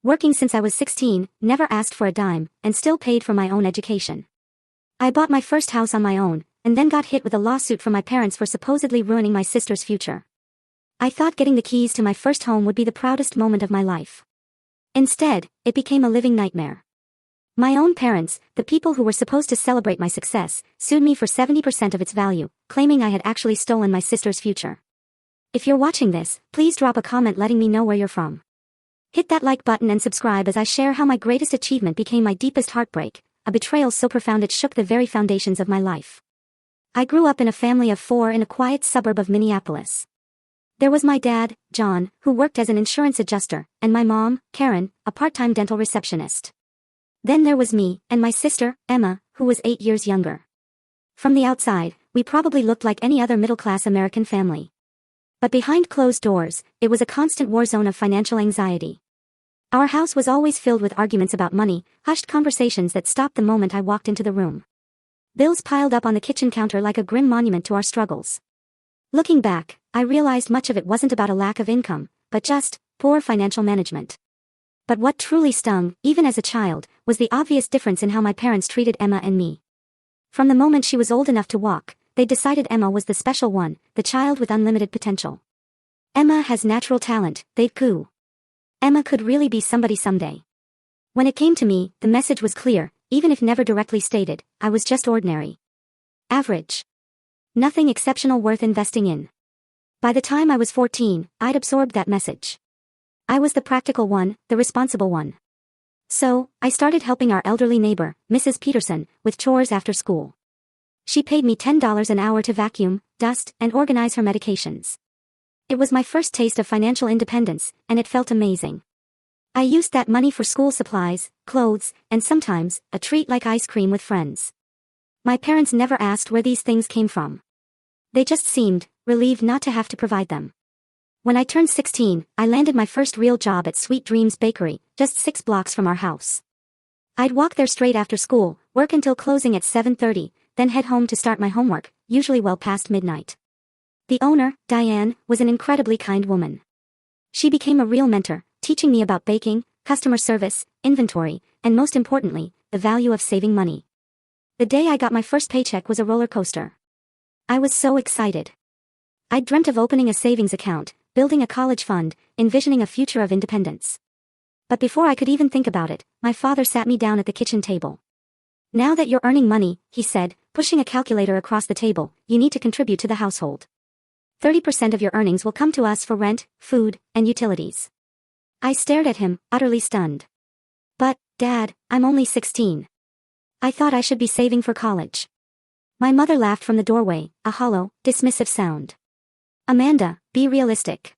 Working since I was 16, never asked for a dime, and still paid for my own education. I bought my first house on my own, and then got hit with a lawsuit from my parents for supposedly ruining my sister's future. I thought getting the keys to my first home would be the proudest moment of my life. Instead, it became a living nightmare. My own parents, the people who were supposed to celebrate my success, sued me for 70% of its value, claiming I had actually stolen my sister's future. If you're watching this, please drop a comment letting me know where you're from. Hit that like button and subscribe as I share how my greatest achievement became my deepest heartbreak, a betrayal so profound it shook the very foundations of my life. I grew up in a family of 4 in a quiet suburb of Minneapolis. There was my dad, John, who worked as an insurance adjuster, and my mom, Karen, a part-time dental receptionist. Then there was me, and my sister, Emma, who was 8 years younger. From the outside, we probably looked like any other middle-class American family. But behind closed doors, it was a constant war zone of financial anxiety. Our house was always filled with arguments about money, hushed conversations that stopped the moment I walked into the room. Bills piled up on the kitchen counter like a grim monument to our struggles. Looking back, I realized much of it wasn't about a lack of income, but just poor financial management. But what truly stung, even as a child, was the obvious difference in how my parents treated Emma and me. From the moment she was old enough to walk, they decided Emma was the special one, the child with unlimited potential. Emma has natural talent, they'd coo. Emma could really be somebody someday. When it came to me, the message was clear, even if never directly stated, I was just ordinary. Average. Nothing exceptional worth investing in. By the time I was 14, I'd absorbed that message. I was the practical one, the responsible one. So, I started helping our elderly neighbor, Mrs. Peterson, with chores after school. She paid me $10 an hour to vacuum, dust, and organize her medications. It was my first taste of financial independence, and it felt amazing. I used that money for school supplies, clothes, and sometimes, a treat like ice cream with friends. My parents never asked where these things came from. They just seemed relieved not to have to provide them. When I turned 16, I landed my first real job at Sweet Dreams Bakery, just 6 blocks from our house. I'd walk there straight after school, work until closing at 7:30, then head home to start my homework, usually well past midnight. The owner, Diane, was an incredibly kind woman. She became a real mentor, teaching me about baking, customer service, inventory, and most importantly, the value of saving money. The day I got my first paycheck was a roller coaster. I was so excited. I'd dreamt of opening a savings account, building a college fund, envisioning a future of independence. But before I could even think about it, my father sat me down at the kitchen table. Now that you're earning money, he said, pushing a calculator across the table, you need to contribute to the household. 30% of your earnings will come to us for rent, food, and utilities. I stared at him, utterly stunned. But, Dad, I'm only 16. I thought I should be saving for college. My mother laughed from the doorway, a hollow, dismissive sound. Amanda, be realistic.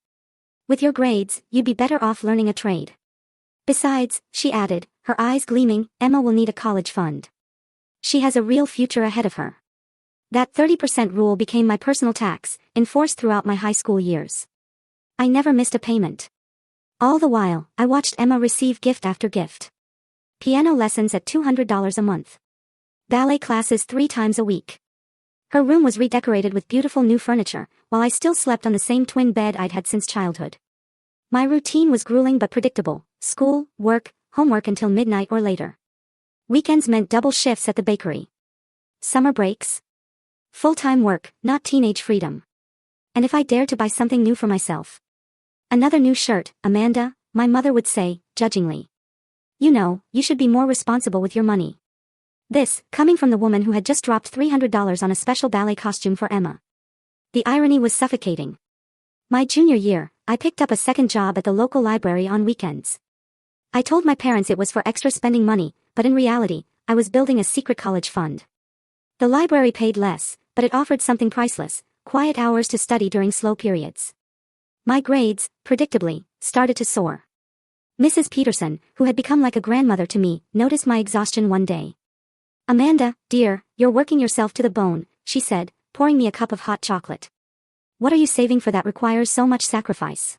With your grades, you'd be better off learning a trade. Besides, she added, her eyes gleaming, Emma will need a college fund. She has a real future ahead of her. That 30% rule became my personal tax, enforced throughout my high school years. I never missed a payment. All the while, I watched Emma receive gift after gift. Piano lessons at $200 a month. Ballet classes 3 times a week. Her room was redecorated with beautiful new furniture, while I still slept on the same twin bed I'd had since childhood. My routine was grueling but predictable: school, work, homework until midnight or later. Weekends meant double shifts at the bakery. Summer breaks. Full-time work, not teenage freedom. And if I dared to buy something new for myself. Another new shirt, Amanda, my mother would say, judgingly. You know, you should be more responsible with your money. This, coming from the woman who had just dropped $300 on a special ballet costume for Emma. The irony was suffocating. My junior year, I picked up a second job at the local library on weekends. I told my parents it was for extra spending money, but in reality, I was building a secret college fund. The library paid less, but it offered something priceless: quiet hours to study during slow periods. My grades, predictably, started to soar. Mrs. Peterson, who had become like a grandmother to me, noticed my exhaustion one day. Amanda, dear, you're working yourself to the bone, she said, pouring me a cup of hot chocolate. What are you saving for that requires so much sacrifice?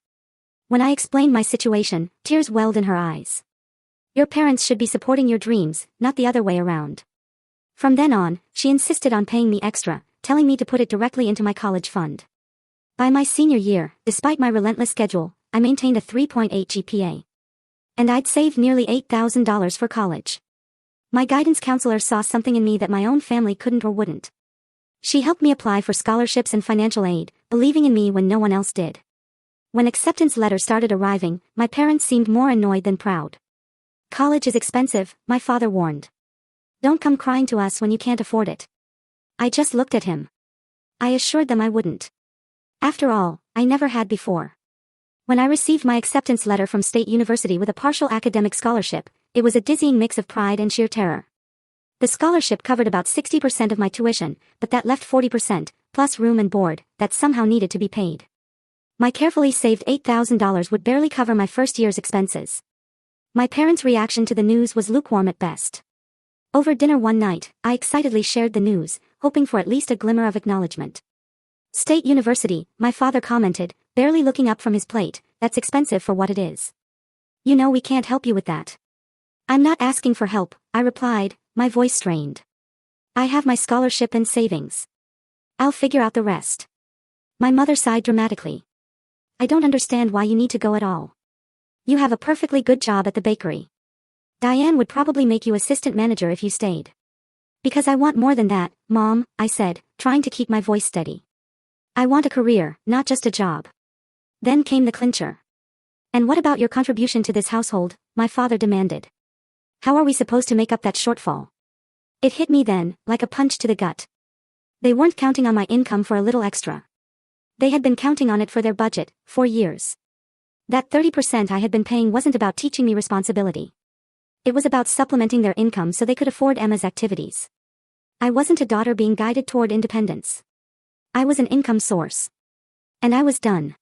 When I explained my situation, tears welled in her eyes. Your parents should be supporting your dreams, not the other way around. From then on, she insisted on paying me extra, telling me to put it directly into my college fund. By my senior year, despite my relentless schedule, I maintained a 3.8 GPA. And I'd saved nearly $8,000 for college. My guidance counselor saw something in me that my own family couldn't or wouldn't. She helped me apply for scholarships and financial aid, believing in me when no one else did. When acceptance letters started arriving, my parents seemed more annoyed than proud. College is expensive, my father warned. Don't come crying to us when you can't afford it. I just looked at him. I assured them I wouldn't. After all, I never had before. When I received my acceptance letter from State University with a partial academic scholarship, it was a dizzying mix of pride and sheer terror. The scholarship covered about 60% of my tuition, but that left 40%, plus room and board, that somehow needed to be paid. My carefully saved $8,000 would barely cover my first year's expenses. My parents' reaction to the news was lukewarm at best. Over dinner one night, I excitedly shared the news, hoping for at least a glimmer of acknowledgement. State University, my father commented, barely looking up from his plate, that's expensive for what it is. You know we can't help you with that. I'm not asking for help, I replied, my voice strained. I have my scholarship and savings. I'll figure out the rest. My mother sighed dramatically. I don't understand why you need to go at all. You have a perfectly good job at the bakery. Diane would probably make you assistant manager if you stayed. Because I want more than that, Mom, I said, trying to keep my voice steady. I want a career, not just a job. Then came the clincher. And what about your contribution to this household? My father demanded. How are we supposed to make up that shortfall? It hit me then, like a punch to the gut. They weren't counting on my income for a little extra. They had been counting on it for their budget, for years. That 30% I had been paying wasn't about teaching me responsibility. It was about supplementing their income so they could afford Emma's activities. I wasn't a daughter being guided toward independence. I was an income source. And I was done.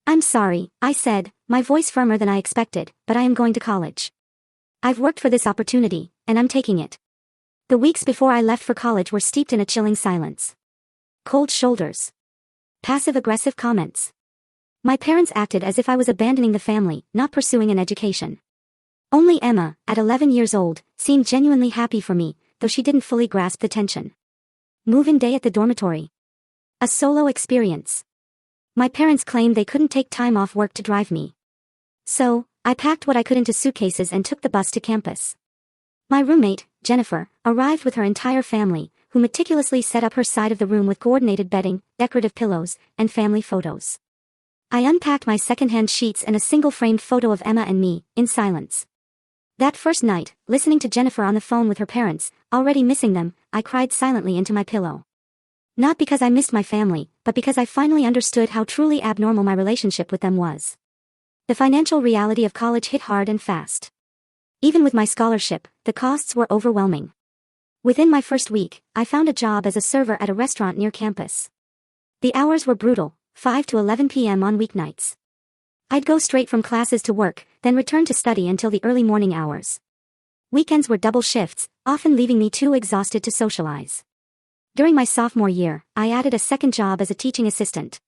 I'm sorry, I said, my voice firmer than I expected, but I am going to college. I've worked for this opportunity, and I'm taking it. The weeks before I left for college were steeped in a chilling silence. Cold shoulders. Passive-aggressive comments. My parents acted as if I was abandoning the family, not pursuing an education. Only Emma, at 11 years old, seemed genuinely happy for me, though she didn't fully grasp the tension. Move-in day at the dormitory. A solo experience. My parents claimed they couldn't take time off work to drive me. So, I packed what I could into suitcases and took the bus to campus. My roommate, Jennifer, arrived with her entire family, who meticulously set up her side of the room with coordinated bedding, decorative pillows, and family photos. I unpacked my second-hand sheets and a single-framed photo of Emma and me, in silence. That first night, listening to Jennifer on the phone with her parents, already missing them, I cried silently into my pillow. Not because I missed my family, but because I finally understood how truly abnormal my relationship with them was. The financial reality of college hit hard and fast. Even with my scholarship, the costs were overwhelming. Within my first week, I found a job as a server at a restaurant near campus. The hours were brutal, 5 to 11 p.m. on weeknights. I'd go straight from classes to work, then return to study until the early morning hours. Weekends were double shifts, often leaving me too exhausted to socialize. During my sophomore year, I added a second job as a teaching assistant.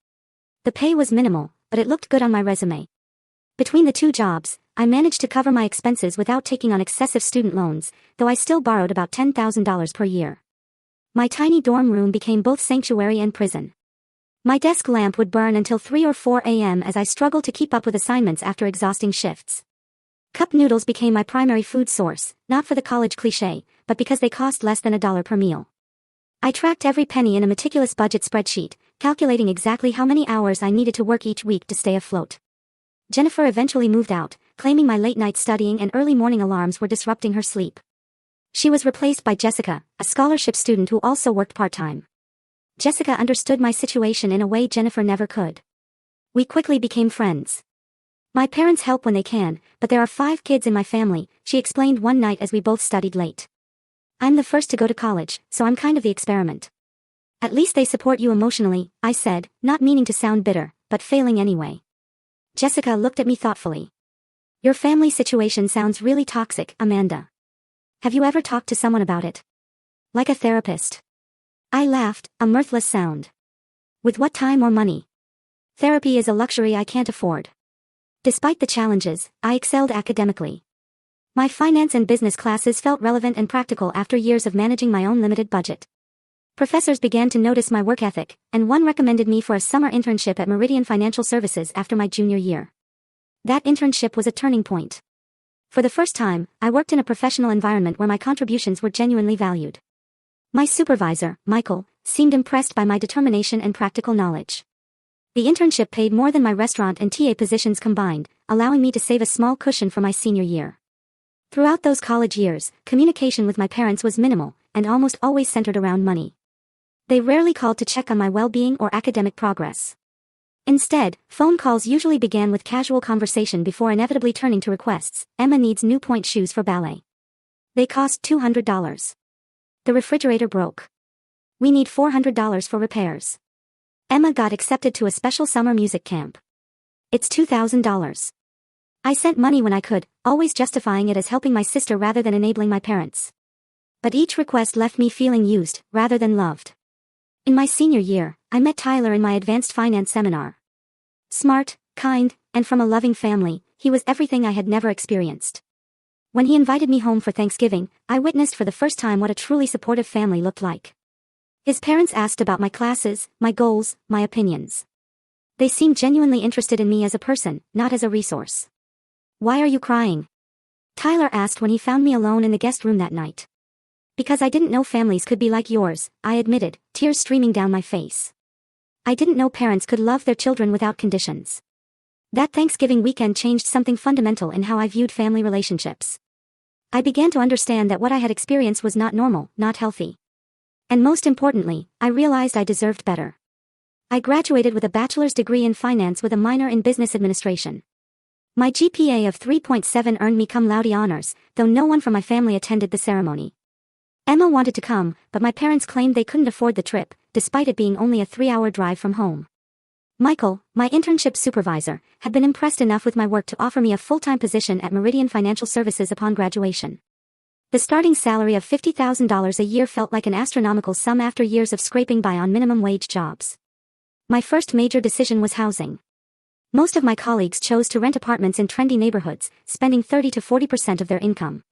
The pay was minimal, but it looked good on my resume. Between the two jobs, I managed to cover my expenses without taking on excessive student loans, though I still borrowed about $10,000 per year. My tiny dorm room became both sanctuary and prison. My desk lamp would burn until 3 or 4 a.m. as I struggled to keep up with assignments after exhausting shifts. Cup noodles became my primary food source, not for the college cliché, but because they cost less than $1 per meal. I tracked every penny in a meticulous budget spreadsheet, calculating exactly how many hours I needed to work each week to stay afloat. Jennifer eventually moved out, claiming my late-night studying and early morning alarms were disrupting her sleep. She was replaced by Jessica, a scholarship student who also worked part-time. Jessica understood my situation in a way Jennifer never could. We quickly became friends. My parents help when they can, but there are 5 kids in my family, she explained one night as we both studied late. I'm the first to go to college, so I'm kind of the experiment. At least they support you emotionally, I said, not meaning to sound bitter, but failing anyway. Jessica looked at me thoughtfully. Your family situation sounds really toxic, Amanda. Have you ever talked to someone about it? Like a therapist? I laughed, a mirthless sound. With what time or money? Therapy is a luxury I can't afford. Despite the challenges, I excelled academically. My finance and business classes felt relevant and practical after years of managing my own limited budget. Professors began to notice my work ethic, and one recommended me for a summer internship at Meridian Financial Services after my junior year. That internship was a turning point. For the first time, I worked in a professional environment where my contributions were genuinely valued. My supervisor, Michael, seemed impressed by my determination and practical knowledge. The internship paid more than my restaurant and TA positions combined, allowing me to save a small cushion for my senior year. Throughout those college years, communication with my parents was minimal, and almost always centered around money. They rarely called to check on my well-being or academic progress. Instead, phone calls usually began with casual conversation before inevitably turning to requests. Emma needs new point shoes for ballet. They cost $200. The refrigerator broke. We need $400 for repairs. Emma got accepted to a special summer music camp. It's $2,000. I sent money when I could, always justifying it as helping my sister rather than enabling my parents. But each request left me feeling used, rather than loved. In my senior year, I met Tyler in my advanced finance seminar. Smart, kind, and from a loving family, he was everything I had never experienced. When he invited me home for Thanksgiving, I witnessed for the first time what a truly supportive family looked like. His parents asked about my classes, my goals, my opinions. They seemed genuinely interested in me as a person, not as a resource. "Why are you crying?" Tyler asked when he found me alone in the guest room that night. "Because I didn't know families could be like yours," I admitted, tears streaming down my face. I didn't know parents could love their children without conditions. That Thanksgiving weekend changed something fundamental in how I viewed family relationships. I began to understand that what I had experienced was not normal, not healthy. And most importantly, I realized I deserved better. I graduated with a bachelor's degree in finance with a minor in business administration. My GPA of 3.7 earned me cum laude honors, though no one from my family attended the ceremony. Emma wanted to come, but my parents claimed they couldn't afford the trip, despite it being only a 3-hour drive from home. Michael, my internship supervisor, had been impressed enough with my work to offer me a full-time position at Meridian Financial Services upon graduation. The starting salary of $50,000 a year felt like an astronomical sum after years of scraping by on minimum wage jobs. My first major decision was housing. Most of my colleagues chose to rent apartments in trendy neighborhoods, spending 30 to 40% of their income.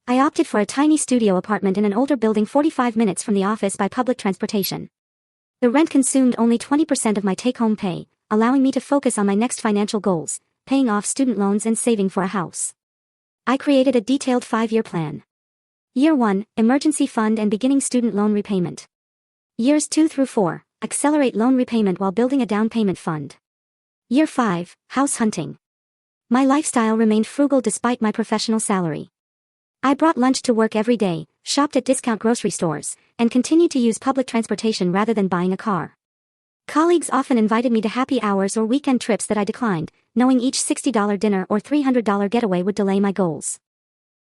I opted for a tiny studio apartment in an older building 45 minutes from the office by public transportation. The rent consumed only 20% of my take-home pay, allowing me to focus on my next financial goals, paying off student loans and saving for a house. I created a detailed 5-year plan. Year 1, emergency fund and beginning student loan repayment. Years 2 through 4, accelerate loan repayment while building a down payment fund. Year 5, house hunting. My lifestyle remained frugal despite my professional salary. I brought lunch to work every day, shopped at discount grocery stores, and continued to use public transportation rather than buying a car. Colleagues often invited me to happy hours or weekend trips that I declined, knowing each $60 dinner or $300 getaway would delay my goals.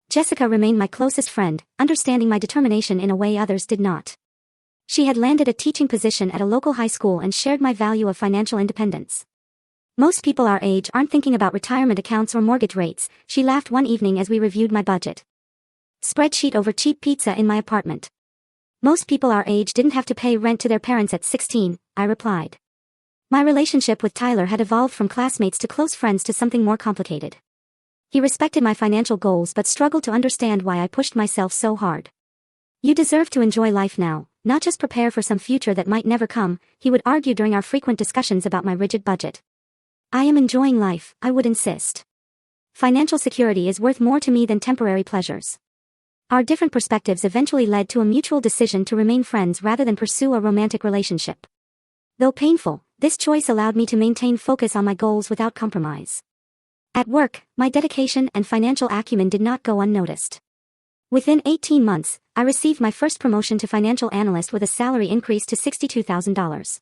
Jessica remained my closest friend, understanding my determination in a way others did not. She had landed a teaching position at a local high school and shared my value of financial independence. "Most people our age aren't thinking about retirement accounts or mortgage rates," she laughed one evening as we reviewed my budget. Spreadsheet over cheap pizza in my apartment. "Most people our age didn't have to pay rent to their parents at 16, I replied. My relationship with Tyler had evolved from classmates to close friends to something more complicated. He respected my financial goals but struggled to understand why I pushed myself so hard. "You deserve to enjoy life now, not just prepare for some future that might never come," he would argue during our frequent discussions about my rigid budget. "I am enjoying life," I would insist. "Financial security is worth more to me than temporary pleasures." Our different perspectives eventually led to a mutual decision to remain friends rather than pursue a romantic relationship. Though painful, this choice allowed me to maintain focus on my goals without compromise. At work, my dedication and financial acumen did not go unnoticed. Within 18 months, I received my first promotion to financial analyst with a salary increase to $62,000.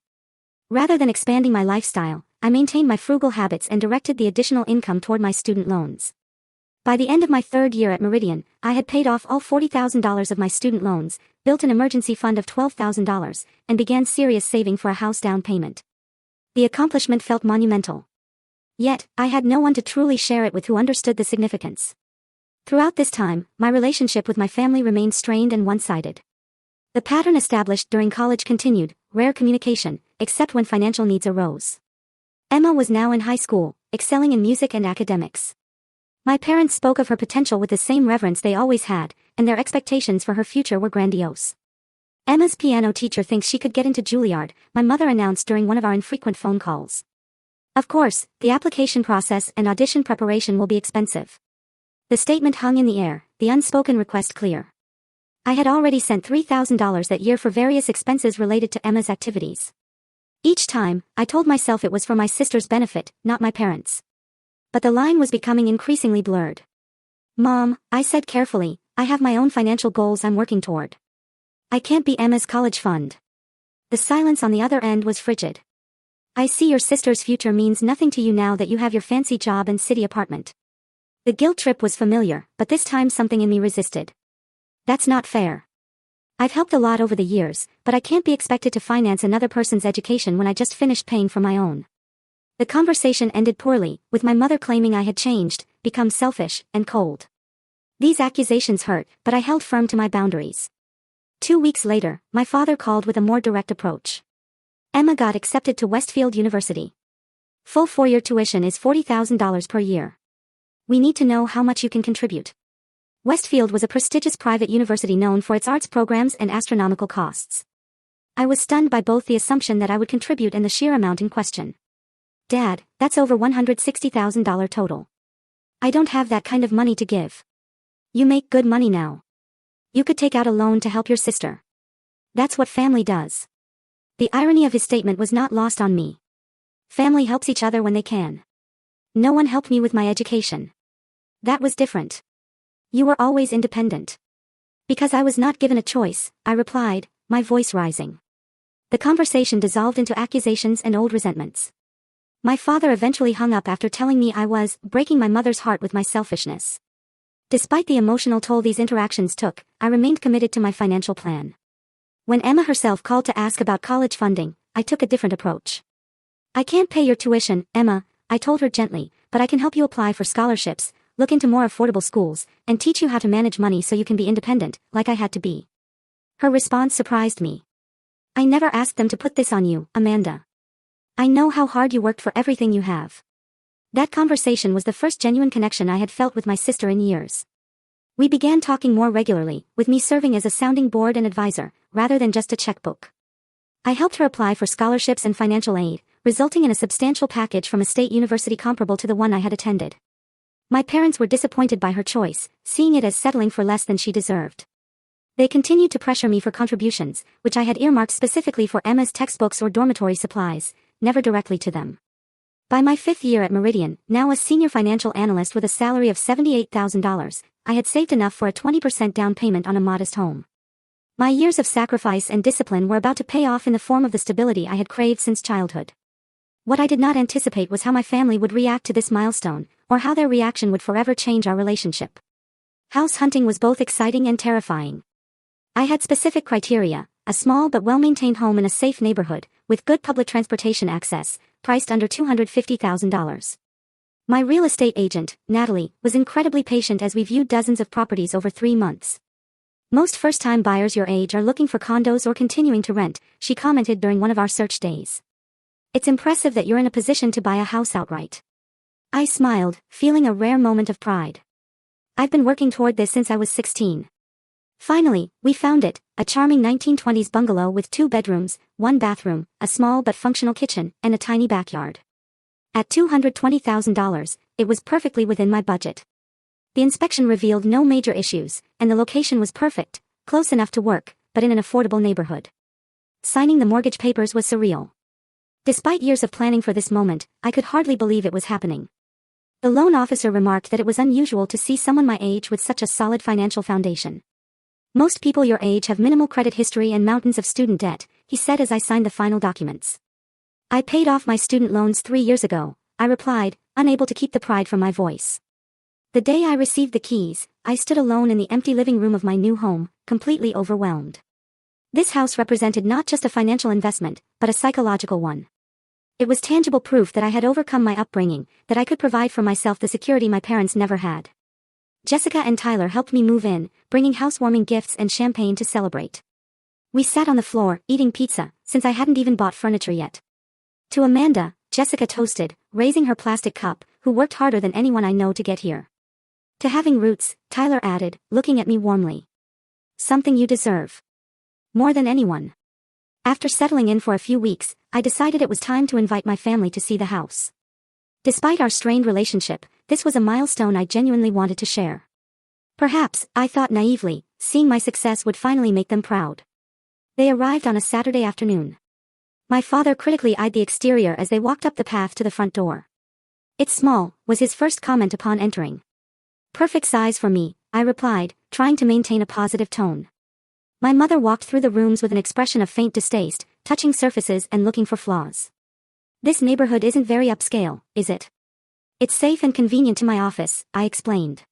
Rather than expanding my lifestyle, I maintained my frugal habits and directed the additional income toward my student loans. By the end of my 3rd year at Meridian, I had paid off all $40,000 of my student loans, built an emergency fund of $12,000, and began serious saving for a house down payment. The accomplishment felt monumental. Yet, I had no one to truly share it with who understood the significance. Throughout this time, my relationship with my family remained strained and one-sided. The pattern established during college continued, rare communication, except when financial needs arose. Emma was now in high school, excelling in music and academics. My parents spoke of her potential with the same reverence they always had, and their expectations for her future were grandiose. "Emma's piano teacher thinks she could get into Juilliard," my mother announced during one of our infrequent phone calls. "Of course, the application process and audition preparation will be expensive. The statement hung in the air, the unspoken request clear. I had already sent $3,000 that year for various expenses related to Emma's activities. Each time, I told myself it was for my sister's benefit, not my parents'. But the line was becoming increasingly blurred. Mom, I said carefully, I have my own financial goals I'm working toward. I can't be Emma's college fund. The silence on the other end was frigid. I see your sister's future means nothing to you now that you have your fancy job and city apartment. The guilt trip was familiar, but this time something in me resisted. That's not fair. I've helped a lot over the years, but I can't be expected to finance another person's education when I just finished paying for my own. The conversation ended poorly, with my mother claiming I had changed, become selfish, and cold. These accusations hurt, but I held firm to my boundaries. 2 weeks later, my father called with a more direct approach. Emma got accepted to Westfield University. Full 4-year tuition is $40,000 per year. We need to know how much you can contribute. Westfield was a prestigious private university known for its arts programs and astronomical costs. I was stunned by both the assumption that I would contribute and the sheer amount in question. Dad, that's over $160,000 total. I don't have that kind of money to give. You make good money now. You could take out a loan to help your sister. That's what family does. The irony of his statement was not lost on me. Family helps each other when they can. No one helped me with my education. That was different. You were always independent. Because I was not given a choice, I replied, my voice rising. The conversation dissolved into accusations and old resentments. My father eventually hung up after telling me I was breaking my mother's heart with my selfishness. Despite the emotional toll these interactions took, I remained committed to my financial plan. When Emma herself called to ask about college funding, I took a different approach. I can't pay your tuition, Emma, I told her gently, but I can help you apply for scholarships, look into more affordable schools, and teach you how to manage money so you can be independent, like I had to be. Her response surprised me. I never asked them to put this on you, Amanda. I know how hard you worked for everything you have. That conversation was the first genuine connection I had felt with my sister in years. We began talking more regularly, with me serving as a sounding board and advisor, rather than just a checkbook. I helped her apply for scholarships and financial aid, resulting in a substantial package from a state university comparable to the one I had attended. My parents were disappointed by her choice, seeing it as settling for less than she deserved. They continued to pressure me for contributions, which I had earmarked specifically for Emma's textbooks or dormitory supplies, never directly to them. By my 5th year at Meridian, now a senior financial analyst with a salary of $78,000, I had saved enough for a 20% down payment on a modest home. My years of sacrifice and discipline were about to pay off in the form of the stability I had craved since childhood. What I did not anticipate was how my family would react to this milestone, or how their reaction would forever change our relationship. House hunting was both exciting and terrifying. I had specific criteria: a small but well-maintained home in a safe neighborhood, with good public transportation access, priced under $250,000. My real estate agent, Natalie, was incredibly patient as we viewed dozens of properties over 3 months. Most first-time buyers your age are looking for condos or continuing to rent, she commented during one of our search days. It's impressive that you're in a position to buy a house outright. I smiled, feeling a rare moment of pride. I've been working toward this since I was 16. Finally, we found it, a charming 1920s bungalow with 2 bedrooms, 1 bathroom, a small but functional kitchen, and a tiny backyard. At $220,000, it was perfectly within my budget. The inspection revealed no major issues, and the location was perfect, close enough to work, but in an affordable neighborhood. Signing the mortgage papers was surreal. Despite years of planning for this moment, I could hardly believe it was happening. The loan officer remarked that it was unusual to see someone my age with such a solid financial foundation. Most people your age have minimal credit history and mountains of student debt, he said as I signed the final documents. I paid off my student loans 3 years ago, I replied, unable to keep the pride from my voice. The day I received the keys, I stood alone in the empty living room of my new home, completely overwhelmed. This house represented not just a financial investment, but a psychological one. It was tangible proof that I had overcome my upbringing, that I could provide for myself the security my parents never had. Jessica and Tyler helped me move in, bringing housewarming gifts and champagne to celebrate. We sat on the floor, eating pizza, since I hadn't even bought furniture yet. To Amanda, Jessica toasted, raising her plastic cup, who worked harder than anyone I know to get here. To having roots, Tyler added, looking at me warmly. Something you deserve. More than anyone. After settling in for a few weeks, I decided it was time to invite my family to see the house. Despite our strained relationship, this was a milestone I genuinely wanted to share. Perhaps, I thought naively, seeing my success would finally make them proud. They arrived on a Saturday afternoon. My father critically eyed the exterior as they walked up the path to the front door. "It's small," was his first comment upon entering. "Perfect size for me," I replied, trying to maintain a positive tone. My mother walked through the rooms with an expression of faint distaste, touching surfaces and looking for flaws. "This neighborhood isn't very upscale, is it?" "It's safe and convenient to my office," I explained.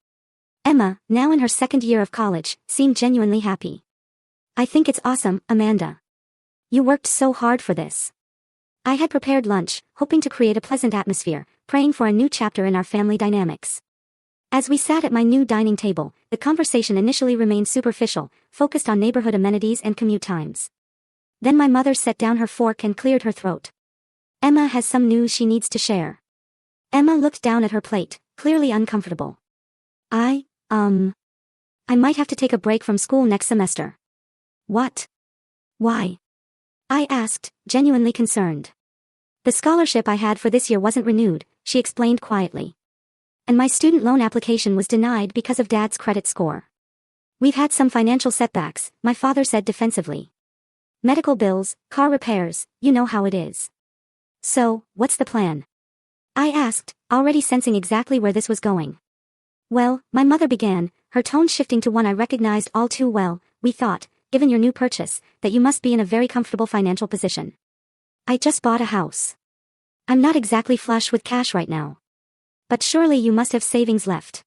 Emma, now in her second year of college, seemed genuinely happy. "I think it's awesome, Amanda. You worked so hard for this." I had prepared lunch, hoping to create a pleasant atmosphere, praying for a new chapter in our family dynamics. As we sat at my new dining table, the conversation initially remained superficial, focused on neighborhood amenities and commute times. Then my mother set down her fork and cleared her throat. "Emma has some news she needs to share." Emma looked down at her plate, clearly uncomfortable. I might have to take a break from school next semester." "What? Why?" I asked, genuinely concerned. "The scholarship I had for this year wasn't renewed," she explained quietly. "And my student loan application was denied because of Dad's credit score. We've had some financial setbacks," my father said defensively. "Medical bills, car repairs, you know how it is." "So, what's the plan?" I asked, already sensing exactly where this was going. "Well," my mother began, her tone shifting to one I recognized all too well, "we thought, given your new purchase, that you must be in a very comfortable financial position. I just bought a house. I'm not exactly flush with cash right now. But surely you must have savings left.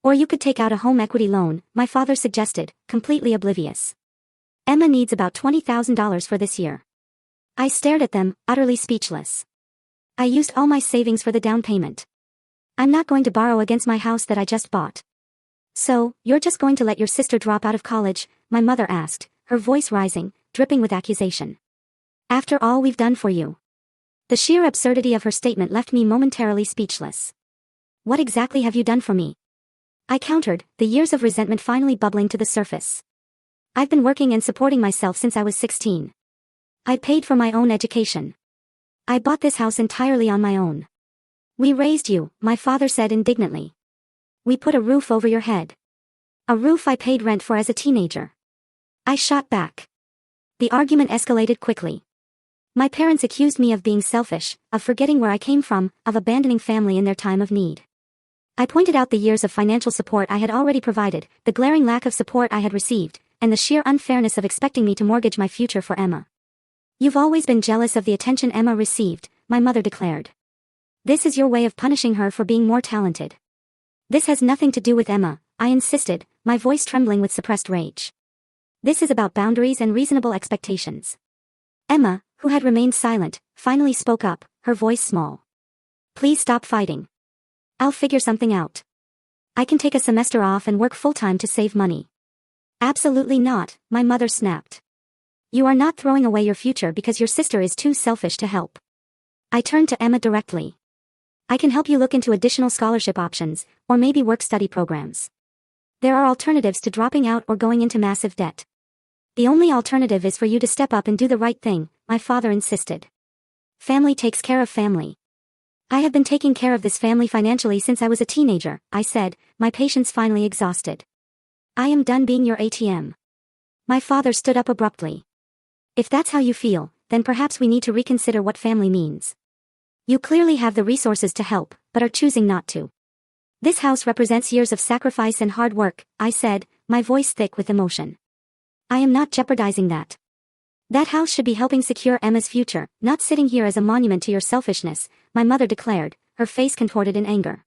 Or you could take out a home equity loan," my father suggested, completely oblivious. "Emma needs about $20,000 for this year." I stared at them, utterly speechless. "I used all my savings for the down payment. I'm not going to borrow against my house that I just bought." "So, you're just going to let your sister drop out of college?" my mother asked, her voice rising, dripping with accusation. "After all we've done for you." The sheer absurdity of her statement left me momentarily speechless. "What exactly have you done for me?" I countered, the years of resentment finally bubbling to the surface. "I've been working and supporting myself since I was 16. I paid for my own education. I bought this house entirely on my own. We raised you," my father said indignantly. "We put a roof over your head. A roof I paid rent for as a teenager." I shot back. The argument escalated quickly. My parents accused me of being selfish, of forgetting where I came from, of abandoning family in their time of need. I pointed out the years of financial support I had already provided, the glaring lack of support I had received, and the sheer unfairness of expecting me to mortgage my future for Emma. "You've always been jealous of the attention Emma received," my mother declared. "This is your way of punishing her for being more talented." "This has nothing to do with Emma," I insisted, my voice trembling with suppressed rage. "This is about boundaries and reasonable expectations." Emma, who had remained silent, finally spoke up, her voice small. "Please stop fighting. I'll figure something out. I can take a semester off and work full-time to save money." "Absolutely not," my mother snapped. "You are not throwing away your future because your sister is too selfish to help." I turned to Emma directly. "I can help you look into additional scholarship options, or maybe work-study programs. There are alternatives to dropping out or going into massive debt. The only alternative is for you to step up and do the right thing," my father insisted. "Family takes care of family." "I have been taking care of this family financially since I was a teenager," I said, my patience finally exhausted. "I am done being your ATM." My father stood up abruptly. "If that's how you feel, then perhaps we need to reconsider what family means. You clearly have the resources to help, but are choosing not to. This house represents years of sacrifice and hard work," I said, my voice thick with emotion. "I am not jeopardizing that. That house should be helping secure Emma's future, not sitting here as a monument to your selfishness," my mother declared, her face contorted in anger.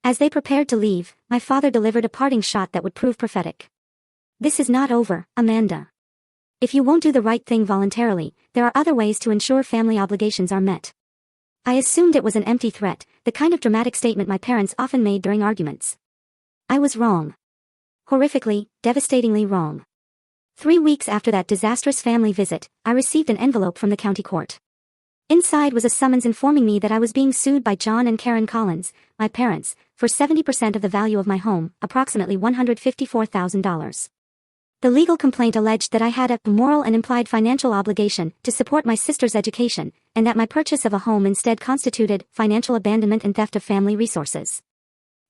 As they prepared to leave, my father delivered a parting shot that would prove prophetic. "This is not over, Amanda. If you won't do the right thing voluntarily, there are other ways to ensure family obligations are met." I assumed it was an empty threat, the kind of dramatic statement my parents often made during arguments. I was wrong. Horrifically, devastatingly wrong. 3 weeks after that disastrous family visit, I received an envelope from the county court. Inside was a summons informing me that I was being sued by John and Karen Collins, my parents, for 70% of the value of my home, approximately $154,000. The legal complaint alleged that I had a moral and implied financial obligation to support my sister's education, and that my purchase of a home instead constituted financial abandonment and theft of family resources.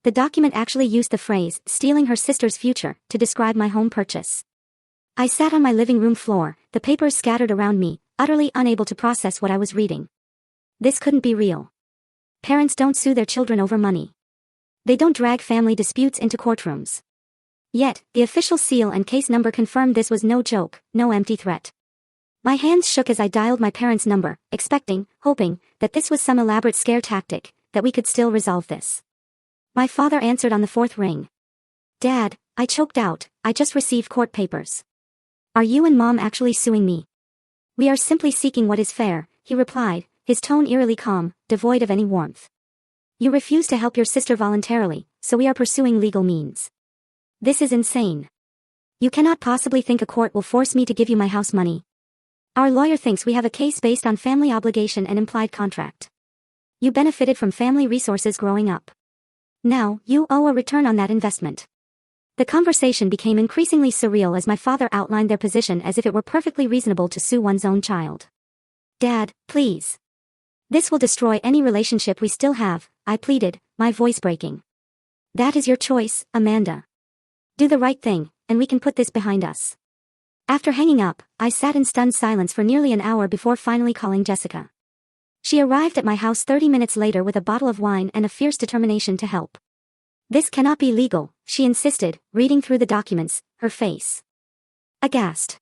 The document actually used the phrase, stealing her sister's future, to describe my home purchase. I sat on my living room floor, the papers scattered around me, utterly unable to process what I was reading. This couldn't be real. Parents don't sue their children over money. They don't drag family disputes into courtrooms. Yet, the official seal and case number confirmed this was no joke, no empty threat. My hands shook as I dialed my parents' number, expecting, hoping, that this was some elaborate scare tactic, that we could still resolve this. My father answered on the fourth ring. "Dad," I choked out, "I just received court papers." "Are you and Mom actually suing me?" "We are simply seeking what is fair," he replied, his tone eerily calm, devoid of any warmth. "You refuse to help your sister voluntarily, so we are pursuing legal means. This is insane. You cannot possibly think a court will force me to give you my house money. Our lawyer thinks we have a case based on family obligation and implied contract. You benefited from family resources growing up. Now, you owe a return on that investment." The conversation became increasingly surreal as my father outlined their position as if it were perfectly reasonable to sue one's own child. "Dad, please. This will destroy any relationship we still have," I pleaded, my voice breaking. "That is your choice, Amanda. Do the right thing, and we can put this behind us." After hanging up, I sat in stunned silence for nearly an hour before finally calling Jessica. She arrived at my house 30 minutes later with a bottle of wine and a fierce determination to help. "This cannot be legal," she insisted, reading through the documents, her face aghast.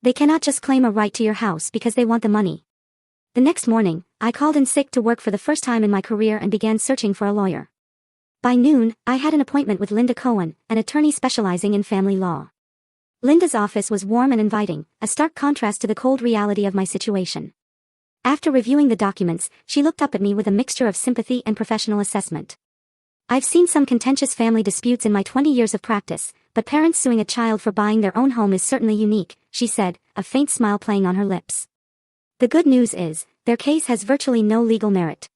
"They cannot just claim a right to your house because they want the money." The next morning, I called in sick to work for the first time in my career and began searching for a lawyer. By noon, I had an appointment with Linda Cohen, an attorney specializing in family law. Linda's office was warm and inviting, a stark contrast to the cold reality of my situation. After reviewing the documents, she looked up at me with a mixture of sympathy and professional assessment. "I've seen some contentious family disputes in my 20 years of practice, but parents suing a child for buying their own home is certainly unique," she said, a faint smile playing on her lips. "The good news is, their case has virtually no legal merit.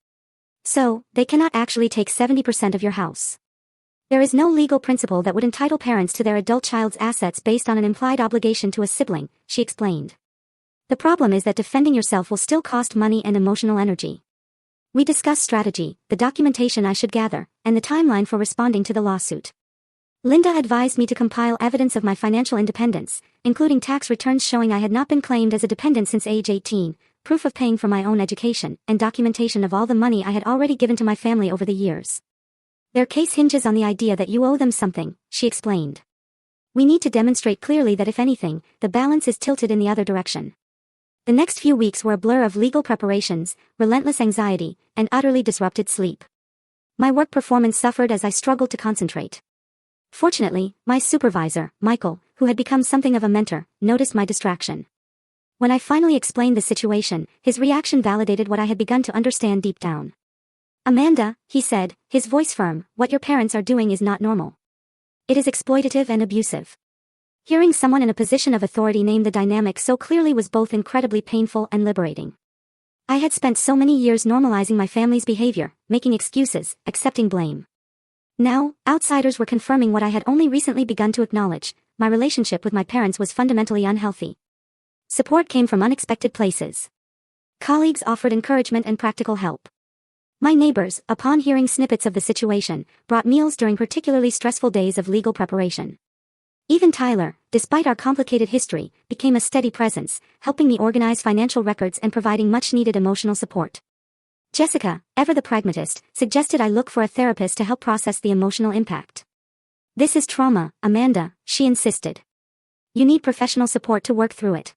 So, they cannot actually take 70% of your house. There is no legal principle that would entitle parents to their adult child's assets based on an implied obligation to a sibling," she explained. "The problem is that defending yourself will still cost money and emotional energy." We discussed strategy, the documentation I should gather, and the timeline for responding to the lawsuit. Linda advised me to compile evidence of my financial independence, including tax returns showing I had not been claimed as a dependent since age 18, proof of paying for my own education, and documentation of all the money I had already given to my family over the years. "Their case hinges on the idea that you owe them something," she explained. "We need to demonstrate clearly that if anything, the balance is tilted in the other direction." The next few weeks were a blur of legal preparations, relentless anxiety, and utterly disrupted sleep. My work performance suffered as I struggled to concentrate. Fortunately, my supervisor, Michael, who had become something of a mentor, noticed my distraction. When I finally explained the situation, his reaction validated what I had begun to understand deep down. "Amanda," he said, his voice firm, "what your parents are doing is not normal. It is exploitative and abusive." Hearing someone in a position of authority name the dynamic so clearly was both incredibly painful and liberating. I had spent so many years normalizing my family's behavior, making excuses, accepting blame. Now, outsiders were confirming what I had only recently begun to acknowledge: my relationship with my parents was fundamentally unhealthy. Support came from unexpected places. Colleagues offered encouragement and practical help. My neighbors, upon hearing snippets of the situation, brought meals during particularly stressful days of legal preparation. Even Tyler, despite our complicated history, became a steady presence, helping me organize financial records and providing much-needed emotional support. Jessica, ever the pragmatist, suggested I look for a therapist to help process the emotional impact. "This is trauma, Amanda," she insisted. "You need professional support to work through it."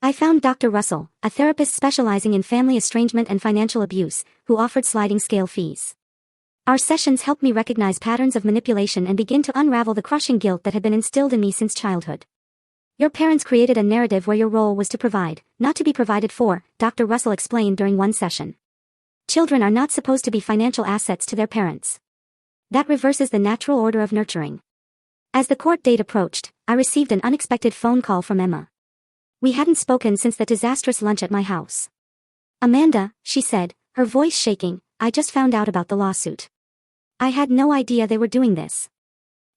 I found Dr. Russell, a therapist specializing in family estrangement and financial abuse, who offered sliding scale fees. Our sessions helped me recognize patterns of manipulation and begin to unravel the crushing guilt that had been instilled in me since childhood. "Your parents created a narrative where your role was to provide, not to be provided for," Dr. Russell explained during one session. "Children are not supposed to be financial assets to their parents. That reverses the natural order of nurturing." As the court date approached, I received an unexpected phone call from Emma. We hadn't spoken since the disastrous lunch at my house. "Amanda," she said, her voice shaking, "I just found out about the lawsuit. I had no idea they were doing this.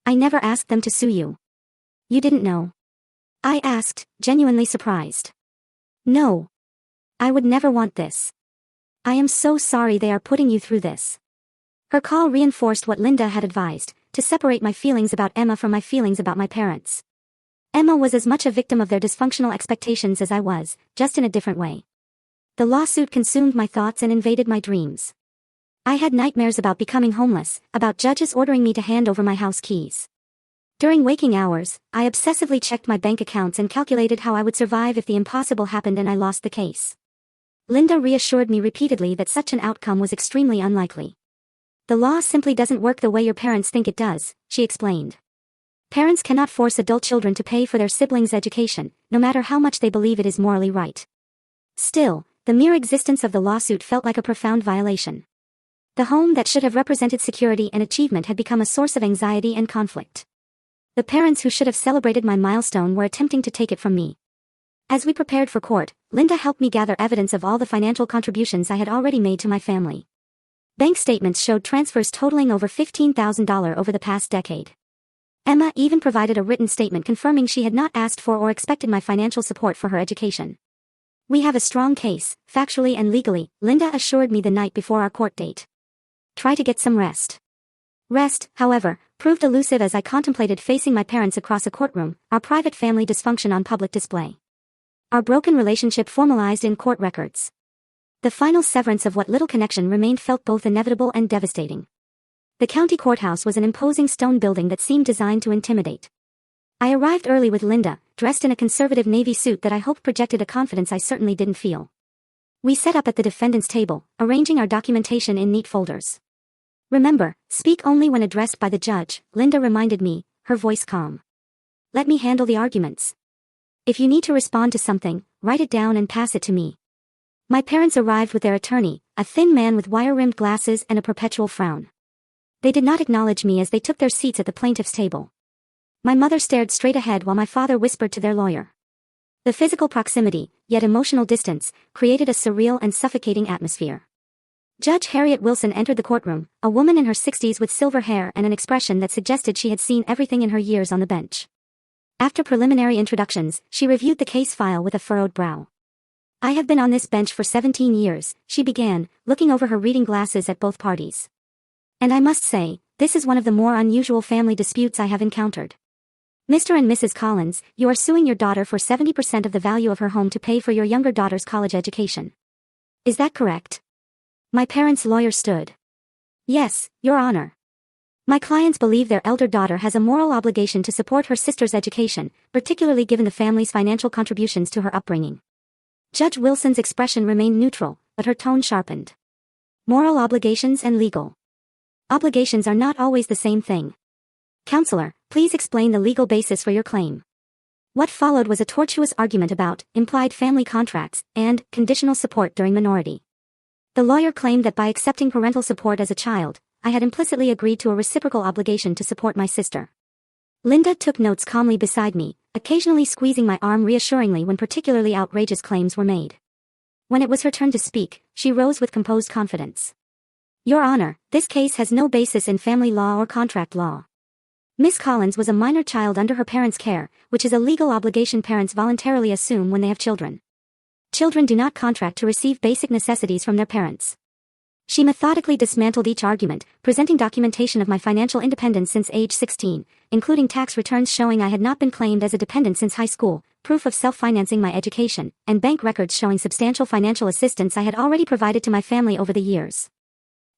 I never asked them to sue you." "You didn't know?" I asked, genuinely surprised. "No. I would never want this. I am so sorry they are putting you through this." Her call reinforced what Linda had advised, to separate my feelings about Emma from my feelings about my parents. Emma was as much a victim of their dysfunctional expectations as I was, just in a different way. The lawsuit consumed my thoughts and invaded my dreams. I had nightmares about becoming homeless, about judges ordering me to hand over my house keys. During waking hours, I obsessively checked my bank accounts and calculated how I would survive if the impossible happened and I lost the case. Linda reassured me repeatedly that such an outcome was extremely unlikely. The law simply doesn't work the way your parents think it does, she explained. Parents cannot force adult children to pay for their siblings' education, no matter how much they believe it is morally right. Still, the mere existence of the lawsuit felt like a profound violation. The home that should have represented security and achievement had become a source of anxiety and conflict. The parents who should have celebrated my milestone were attempting to take it from me. As we prepared for court, Linda helped me gather evidence of all the financial contributions I had already made to my family. Bank statements showed transfers totaling over $15,000 over the past decade. Emma even provided a written statement confirming she had not asked for or expected my financial support for her education. We have a strong case, factually and legally, Linda assured me the night before our court date. Try to get some rest. Rest, however, proved elusive as I contemplated facing my parents across a courtroom, our private family dysfunction on public display. Our broken relationship formalized in court records. The final severance of what little connection remained felt both inevitable and devastating. The county courthouse was an imposing stone building that seemed designed to intimidate. I arrived early with Linda, dressed in a conservative navy suit that I hoped projected a confidence I certainly didn't feel. We set up at the defendant's table, arranging our documentation in neat folders. Remember, speak only when addressed by the judge, Linda reminded me, her voice calm. Let me handle the arguments. If you need to respond to something, write it down and pass it to me. My parents arrived with their attorney, a thin man with wire-rimmed glasses and a perpetual frown. They did not acknowledge me as they took their seats at the plaintiff's table. My mother stared straight ahead while my father whispered to their lawyer. The physical proximity, yet emotional distance, created a surreal and suffocating atmosphere. Judge Harriet Wilson entered the courtroom, a woman in her 60s with silver hair and an expression that suggested she had seen everything in her years on the bench. After preliminary introductions, she reviewed the case file with a furrowed brow. I have been on this bench for 17 years, she began, looking over her reading glasses at both parties. And I must say, this is one of the more unusual family disputes I have encountered. Mr. and Mrs. Collins, you are suing your daughter for 70% of the value of her home to pay for your younger daughter's college education. Is that correct? My parents' lawyer stood. Yes, Your Honor. My clients believe their elder daughter has a moral obligation to support her sister's education, particularly given the family's financial contributions to her upbringing. Judge Wilson's expression remained neutral, but her tone sharpened. Moral obligations and legal obligations are not always the same thing. Counselor, please explain the legal basis for your claim. What followed was a tortuous argument about implied family contracts and conditional support during minority. The lawyer claimed that by accepting parental support as a child, I had implicitly agreed to a reciprocal obligation to support my sister. Linda took notes calmly beside me, occasionally squeezing my arm reassuringly when particularly outrageous claims were made. When it was her turn to speak, she rose with composed confidence. Your Honor, this case has no basis in family law or contract law. Miss Collins was a minor child under her parents' care, which is a legal obligation parents voluntarily assume when they have children. Children do not contract to receive basic necessities from their parents. She methodically dismantled each argument, presenting documentation of my financial independence since age 16, including tax returns showing I had not been claimed as a dependent since high school, proof of self-financing my education, and bank records showing substantial financial assistance I had already provided to my family over the years.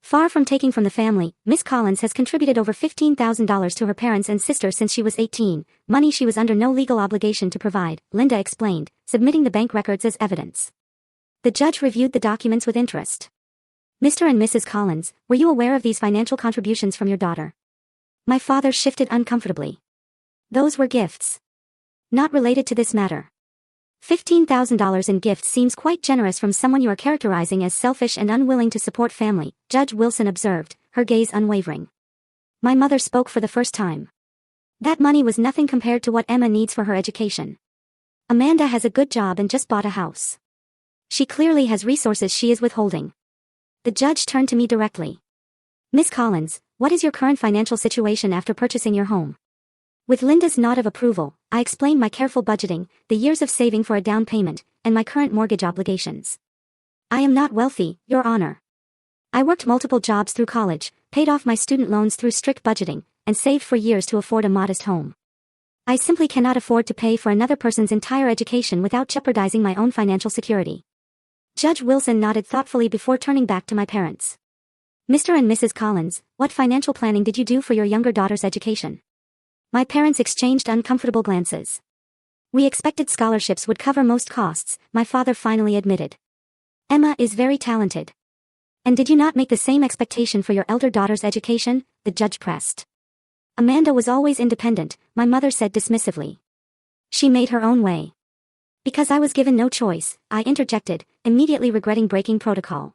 Far from taking from the family, Miss Collins has contributed over $15,000 to her parents and sister since she was 18, money she was under no legal obligation to provide, Linda explained, submitting the bank records as evidence. The judge reviewed the documents with interest. Mr. and Mrs. Collins, were you aware of these financial contributions from your daughter? My father shifted uncomfortably. Those were gifts. Not related to this matter. $15,000 in gifts seems quite generous from someone you are characterizing as selfish and unwilling to support family, Judge Wilson observed, her gaze unwavering. My mother spoke for the first time. That money was nothing compared to what Emma needs for her education. Amanda has a good job and just bought a house. She clearly has resources she is withholding. The judge turned to me directly. Miss Collins, what is your current financial situation after purchasing your home? With Linda's nod of approval, I explained my careful budgeting, the years of saving for a down payment, and my current mortgage obligations. I am not wealthy, Your Honor. I worked multiple jobs through college, paid off my student loans through strict budgeting, and saved for years to afford a modest home. I simply cannot afford to pay for another person's entire education without jeopardizing my own financial security. Judge Wilson nodded thoughtfully before turning back to my parents. Mr. and Mrs. Collins, what financial planning did you do for your younger daughter's education? My parents exchanged uncomfortable glances. We expected scholarships would cover most costs, my father finally admitted. Emma is very talented. And did you not make the same expectation for your elder daughter's education? The judge pressed. Amanda was always independent, my mother said dismissively. She made her own way. Because I was given no choice, I interjected, immediately regretting breaking protocol.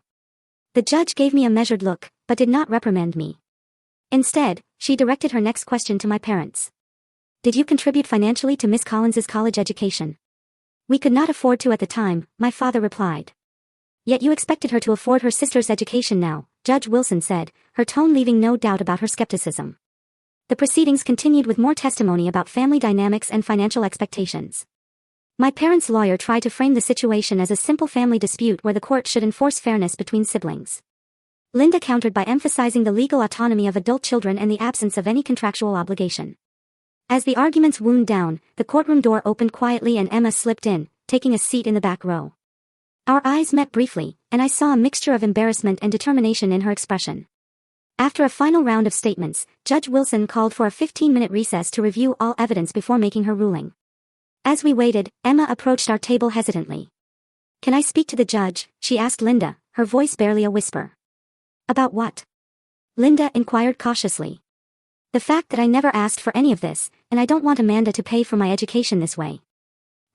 The judge gave me a measured look, but did not reprimand me. Instead, she directed her next question to my parents. Did you contribute financially to Miss Collins's college education? We could not afford to at the time, my father replied. Yet you expected her to afford her sister's education now, Judge Wilson said, her tone leaving no doubt about her skepticism. The proceedings continued with more testimony about family dynamics and financial expectations. My parents' lawyer tried to frame the situation as a simple family dispute where the court should enforce fairness between siblings. Linda countered by emphasizing the legal autonomy of adult children and the absence of any contractual obligation. As the arguments wound down, the courtroom door opened quietly and Emma slipped in, taking a seat in the back row. Our eyes met briefly, and I saw a mixture of embarrassment and determination in her expression. After a final round of statements, Judge Wilson called for a 15-minute recess to review all evidence before making her ruling. As we waited, Emma approached our table hesitantly. Can I speak to the judge? She asked Linda, her voice barely a whisper. About what? Linda inquired cautiously. The fact that I never asked for any of this, and I don't want Amanda to pay for my education this way.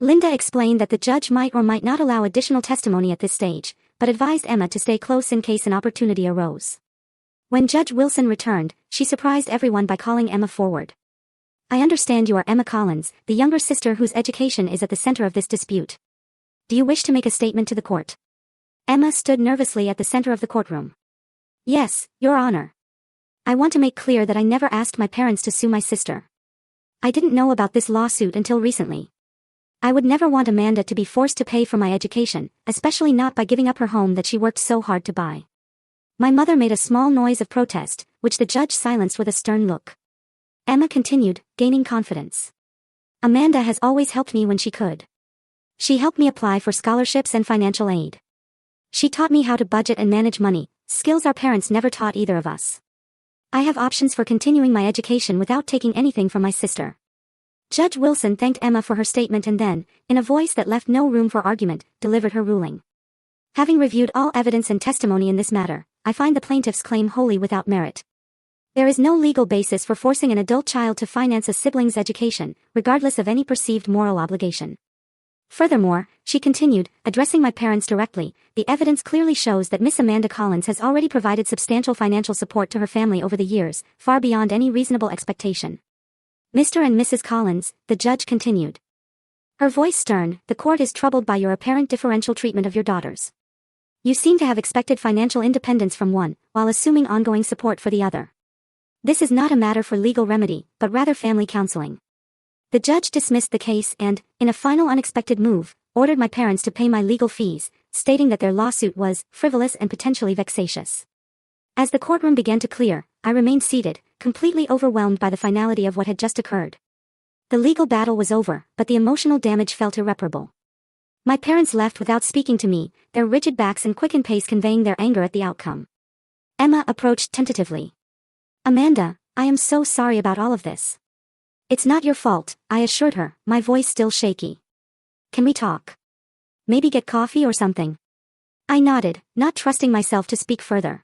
Linda explained that the judge might or might not allow additional testimony at this stage, but advised Emma to stay close in case an opportunity arose. When Judge Wilson returned, she surprised everyone by calling Emma forward. I understand you are Emma Collins, the younger sister whose education is at the center of this dispute. Do you wish to make a statement to the court? Emma stood nervously at the center of the courtroom. Yes, Your Honor. I want to make clear that I never asked my parents to sue my sister. I didn't know about this lawsuit until recently. I would never want Amanda to be forced to pay for my education, especially not by giving up her home that she worked so hard to buy. My mother made a small noise of protest, which the judge silenced with a stern look. Emma continued, gaining confidence. Amanda has always helped me when she could. She helped me apply for scholarships and financial aid. She taught me how to budget and manage money, skills our parents never taught either of us. I have options for continuing my education without taking anything from my sister. Judge Wilson thanked Emma for her statement and then, in a voice that left no room for argument, delivered her ruling. Having reviewed all evidence and testimony in this matter, I find the plaintiff's claim wholly without merit. There is no legal basis for forcing an adult child to finance a sibling's education, regardless of any perceived moral obligation. Furthermore, she continued, addressing my parents directly, the evidence clearly shows that Miss Amanda Collins has already provided substantial financial support to her family over the years, far beyond any reasonable expectation. Mr. and Mrs. Collins, the judge continued. Her voice stern, the court is troubled by your apparent differential treatment of your daughters. You seem to have expected financial independence from one, while assuming ongoing support for the other. This is not a matter for legal remedy, but rather family counseling. The judge dismissed the case and, in a final unexpected move, ordered my parents to pay my legal fees, stating that their lawsuit was frivolous and potentially vexatious. As the courtroom began to clear, I remained seated, completely overwhelmed by the finality of what had just occurred. The legal battle was over, but the emotional damage felt irreparable. My parents left without speaking to me, their rigid backs and quickened pace conveying their anger at the outcome. Emma approached tentatively. Amanda, I am so sorry about all of this. It's not your fault, I assured her, my voice still shaky. Can we talk? Maybe get coffee or something? I nodded, not trusting myself to speak further.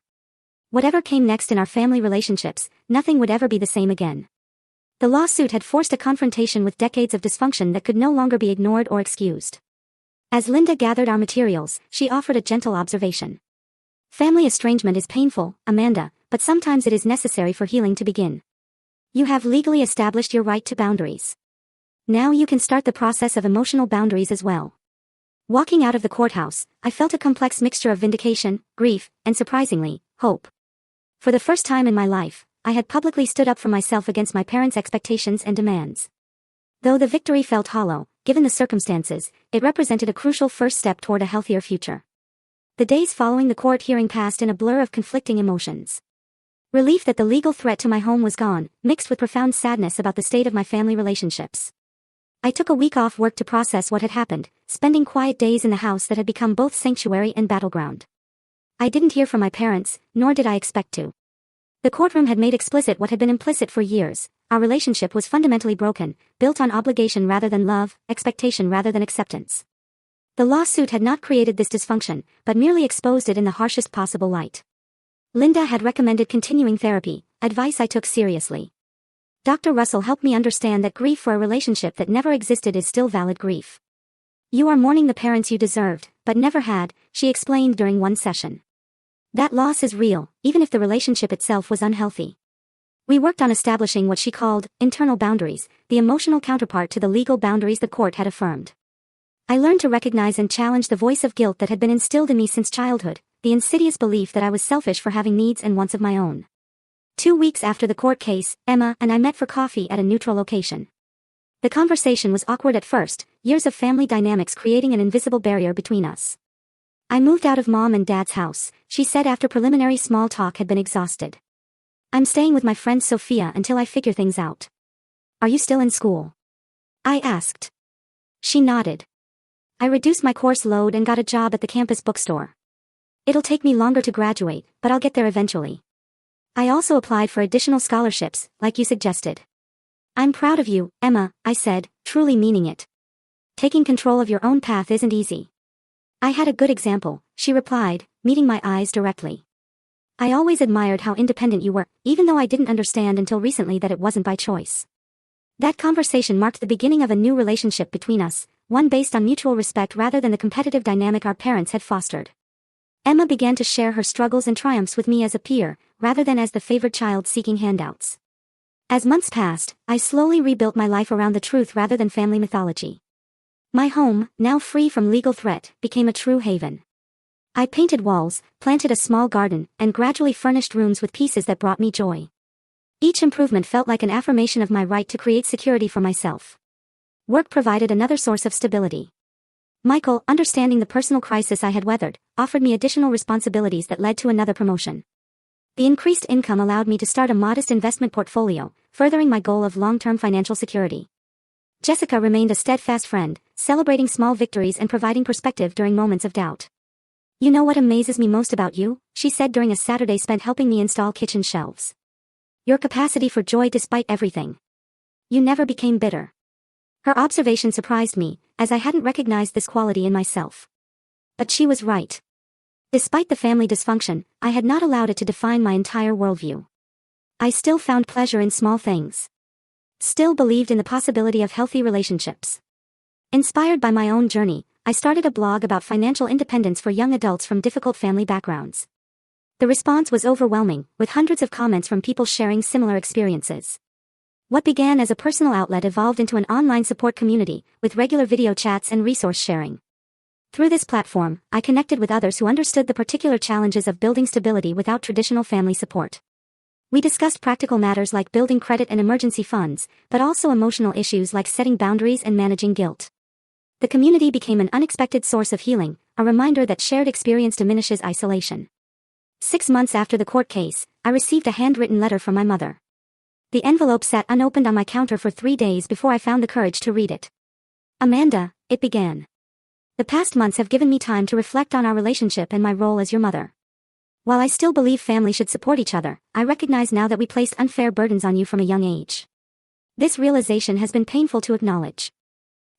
Whatever came next in our family relationships, nothing would ever be the same again. The lawsuit had forced a confrontation with decades of dysfunction that could no longer be ignored or excused. As Linda gathered our materials, she offered a gentle observation. Family estrangement is painful, Amanda, but sometimes it is necessary for healing to begin. You have legally established your right to boundaries. Now you can start the process of emotional boundaries as well. Walking out of the courthouse, I felt a complex mixture of vindication, grief, and surprisingly, hope. For the first time in my life, I had publicly stood up for myself against my parents' expectations and demands. Though the victory felt hollow, given the circumstances, it represented a crucial first step toward a healthier future. The days following the court hearing passed in a blur of conflicting emotions. Relief that the legal threat to my home was gone, mixed with profound sadness about the state of my family relationships. I took a week off work to process what had happened, spending quiet days in the house that had become both sanctuary and battleground. I didn't hear from my parents, nor did I expect to. The courtroom had made explicit what had been implicit for years. Our relationship was fundamentally broken, built on obligation rather than love, expectation rather than acceptance. The lawsuit had not created this dysfunction, but merely exposed it in the harshest possible light. Linda had recommended continuing therapy, advice I took seriously. Dr. Russell helped me understand that grief for a relationship that never existed is still valid grief. You are mourning the parents you deserved, but never had, she explained during one session. That loss is real, even if the relationship itself was unhealthy. We worked on establishing what she called internal boundaries, the emotional counterpart to the legal boundaries the court had affirmed. I learned to recognize and challenge the voice of guilt that had been instilled in me since childhood, the insidious belief that I was selfish for having needs and wants of my own. 2 weeks after the court case, Emma and I met for coffee at a neutral location. The conversation was awkward at first, years of family dynamics creating an invisible barrier between us. I moved out of Mom and Dad's house, she said after preliminary small talk had been exhausted. I'm staying with my friend Sophia until I figure things out. Are you still in school? I asked. She nodded. I reduced my course load and got a job at the campus bookstore. It'll take me longer to graduate, but I'll get there eventually. I also applied for additional scholarships, like you suggested. I'm proud of you, Emma, I said, truly meaning it. Taking control of your own path isn't easy. I had a good example, she replied, meeting my eyes directly. I always admired how independent you were, even though I didn't understand until recently that it wasn't by choice. That conversation marked the beginning of a new relationship between us, one based on mutual respect rather than the competitive dynamic our parents had fostered. Emma began to share her struggles and triumphs with me as a peer, rather than as the favored child seeking handouts. As months passed, I slowly rebuilt my life around the truth rather than family mythology. My home, now free from legal threat, became a true haven. I painted walls, planted a small garden, and gradually furnished rooms with pieces that brought me joy. Each improvement felt like an affirmation of my right to create security for myself. Work provided another source of stability. Michael, understanding the personal crisis I had weathered, offered me additional responsibilities that led to another promotion. The increased income allowed me to start a modest investment portfolio, furthering my goal of long-term financial security. Jessica remained a steadfast friend, celebrating small victories and providing perspective during moments of doubt. You know what amazes me most about you, she said during a Saturday spent helping me install kitchen shelves. Your capacity for joy despite everything. You never became bitter. Her observation surprised me, as I hadn't recognized this quality in myself. But she was right. Despite the family dysfunction, I had not allowed it to define my entire worldview. I still found pleasure in small things. Still believed in the possibility of healthy relationships. Inspired by my own journey, I started a blog about financial independence for young adults from difficult family backgrounds. The response was overwhelming, with hundreds of comments from people sharing similar experiences. What began as a personal outlet evolved into an online support community, with regular video chats and resource sharing. Through this platform, I connected with others who understood the particular challenges of building stability without traditional family support. We discussed practical matters like building credit and emergency funds, but also emotional issues like setting boundaries and managing guilt. The community became an unexpected source of healing, a reminder that shared experience diminishes isolation. 6 months after the court case, I received a handwritten letter from my mother. The envelope sat unopened on my counter for 3 days before I found the courage to read it. Amanda, it began. The past months have given me time to reflect on our relationship and my role as your mother. While I still believe family should support each other, I recognize now that we placed unfair burdens on you from a young age. This realization has been painful to acknowledge.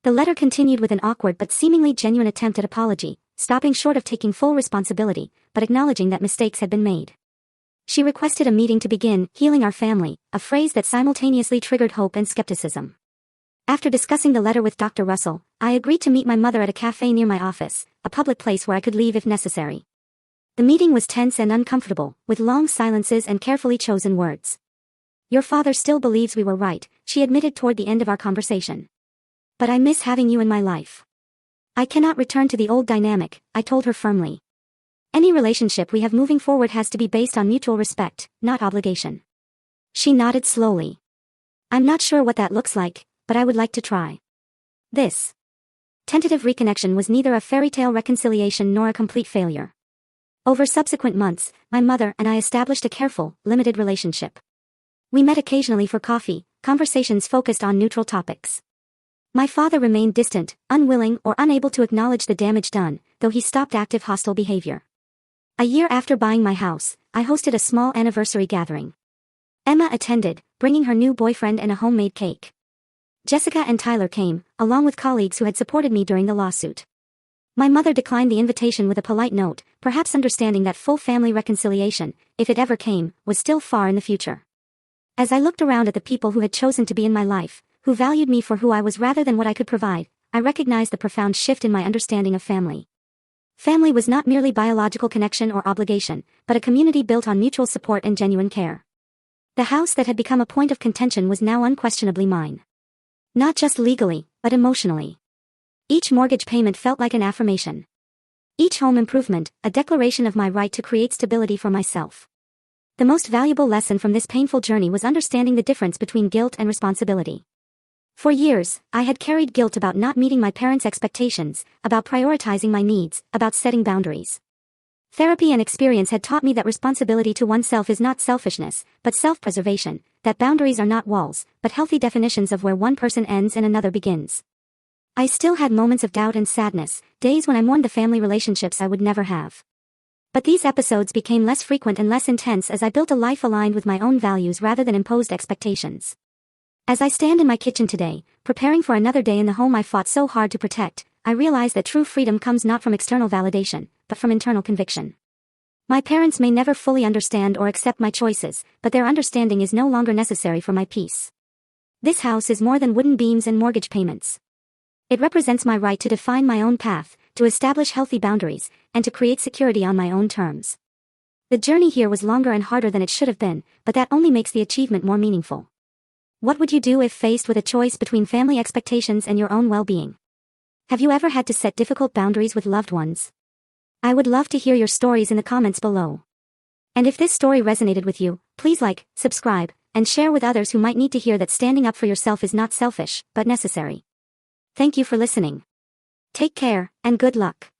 The letter continued with an awkward but seemingly genuine attempt at apology, stopping short of taking full responsibility, but acknowledging that mistakes had been made. She requested a meeting to begin healing our family, a phrase that simultaneously triggered hope and skepticism. After discussing the letter with Dr. Russell, I agreed to meet my mother at a cafe near my office, a public place where I could leave if necessary. The meeting was tense and uncomfortable, with long silences and carefully chosen words. Your father still believes we were right, she admitted toward the end of our conversation. But I miss having you in my life. I cannot return to the old dynamic, I told her firmly. Any relationship we have moving forward has to be based on mutual respect, not obligation. She nodded slowly. I'm not sure what that looks like, but I would like to try. This tentative reconnection was neither a fairy tale reconciliation nor a complete failure. Over subsequent months, my mother and I established a careful, limited relationship. We met occasionally for coffee, conversations focused on neutral topics. My father remained distant, unwilling or unable to acknowledge the damage done, though he stopped active hostile behavior. A year after buying my house, I hosted a small anniversary gathering. Emma attended, bringing her new boyfriend and a homemade cake. Jessica and Tyler came, along with colleagues who had supported me during the lawsuit. My mother declined the invitation with a polite note, perhaps understanding that full family reconciliation, if it ever came, was still far in the future. As I looked around at the people who had chosen to be in my life, who valued me for who I was rather than what I could provide, I recognized the profound shift in my understanding of family. Family was not merely biological connection or obligation, but a community built on mutual support and genuine care. The house that had become a point of contention was now unquestionably mine. Not just legally, but emotionally. Each mortgage payment felt like an affirmation. Each home improvement, a declaration of my right to create stability for myself. The most valuable lesson from this painful journey was understanding the difference between guilt and responsibility. For years, I had carried guilt about not meeting my parents' expectations, about prioritizing my needs, about setting boundaries. Therapy and experience had taught me that responsibility to oneself is not selfishness, but self-preservation, that boundaries are not walls, but healthy definitions of where one person ends and another begins. I still had moments of doubt and sadness, days when I mourned the family relationships I would never have. But these episodes became less frequent and less intense as I built a life aligned with my own values rather than imposed expectations. As I stand in my kitchen today, preparing for another day in the home I fought so hard to protect, I realize that true freedom comes not from external validation, but from internal conviction. My parents may never fully understand or accept my choices, but their understanding is no longer necessary for my peace. This house is more than wooden beams and mortgage payments. It represents my right to define my own path, to establish healthy boundaries, and to create security on my own terms. The journey here was longer and harder than it should have been, but that only makes the achievement more meaningful. What would you do if faced with a choice between family expectations and your own well-being? Have you ever had to set difficult boundaries with loved ones? I would love to hear your stories in the comments below. And if this story resonated with you, please like, subscribe, and share with others who might need to hear that standing up for yourself is not selfish, but necessary. Thank you for listening. Take care, and good luck.